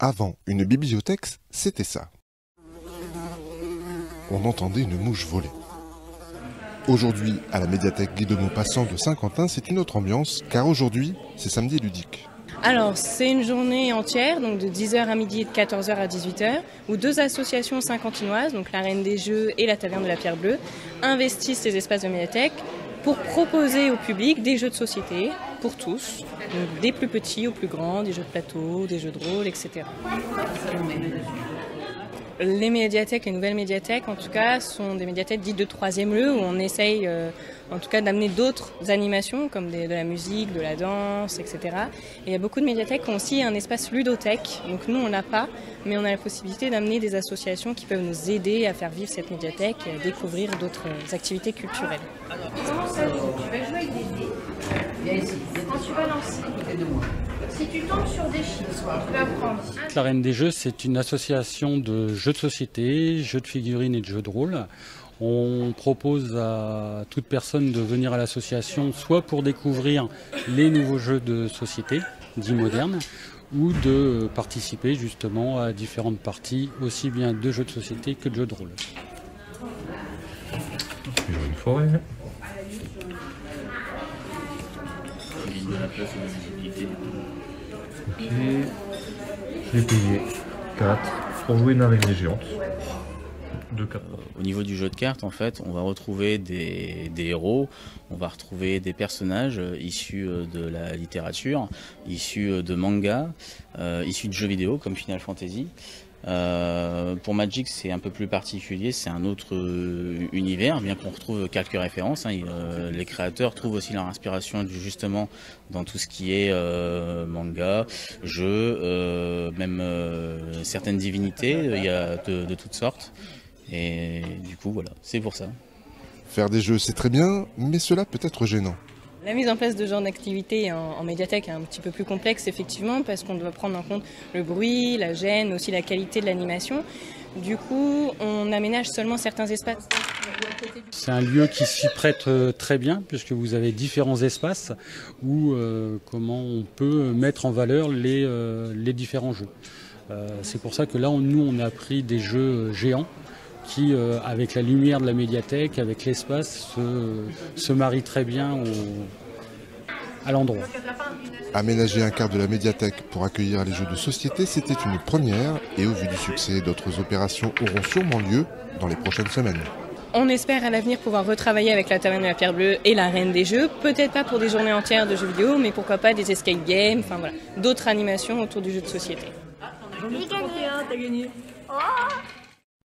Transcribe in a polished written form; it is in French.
Avant, une bibliothèque, c'était ça. On entendait une mouche voler. Aujourd'hui, à la médiathèque Guy de Maupassant de Saint-Quentin, c'est une autre ambiance, car aujourd'hui, c'est samedi ludique. Alors, c'est une journée entière, donc de 10h à midi et de 14h à 18h, où deux associations saint-quentinoises, donc la Reine des Jeux et la Taverne de la Pierre Bleue, investissent ces espaces de médiathèque pour proposer au public des jeux de société pour tous, donc des plus petits aux plus grands, des jeux de plateau, des jeux de rôle, etc. Les médiathèques, les nouvelles médiathèques en tout cas, sont des médiathèques dites de troisième lieu où on essaye en tout cas d'amener d'autres animations comme de la musique, de la danse, etc. Et il y a beaucoup de médiathèques qui ont aussi un espace ludothèque, donc nous on l'a pas, mais on a la possibilité d'amener des associations qui peuvent nous aider à faire vivre cette médiathèque et à découvrir d'autres activités culturelles. Tu vas jouer avec des dés. Viens ici. Quand tu vas lancer, si tu tombes sur des chiffres, tu vas prendre. La Reine des Jeux, c'est une association de jeux de société, jeux de figurines et de jeux de rôle. On propose à toute personne de venir à l'association soit pour découvrir les nouveaux jeux de société, dits modernes, ou de participer justement à différentes parties, aussi bien de jeux de société que de jeux de rôle. Toujours une forêt. Ok, j'ai payé 4 pour jouer une araignée géante. De 4. Au niveau du jeu de cartes, en fait, on va retrouver des héros, on va retrouver des personnages issus de la littérature, issus de mangas, issus de jeux vidéo comme Final Fantasy. Pour Magic, c'est un peu plus particulier, c'est un autre univers, bien qu'on retrouve quelques références. Les créateurs trouvent aussi leur inspiration justement dans tout ce qui est manga, jeux, même certaines divinités, il y a de toutes sortes. Et du coup, voilà, c'est pour ça. Faire des jeux, c'est très bien, mais cela peut être gênant. La mise en place de ce genre d'activité en médiathèque est un petit peu plus complexe, effectivement, parce qu'on doit prendre en compte le bruit, la gêne, mais aussi la qualité de l'animation. Du coup, on aménage seulement certains espaces. C'est un lieu qui s'y prête très bien, puisque vous avez différents espaces où comment on peut mettre en valeur les différents jeux. C'est pour ça que là, nous, on a pris des jeux géants qui, avec la lumière de la médiathèque, avec l'espace, se marient très bien à l'endroit. Aménager un quart de la médiathèque pour accueillir les jeux de société, c'était une première, et au vu du succès, d'autres opérations auront sûrement lieu dans les prochaines semaines. On espère à l'avenir pouvoir retravailler avec la Taverne de la Pierre Bleue et la Reine des Jeux, peut-être pas pour des journées entières de jeux vidéo, mais pourquoi pas des escape games, enfin voilà, d'autres animations autour du jeu de société. J'en ai 31, t'as gagné. Oh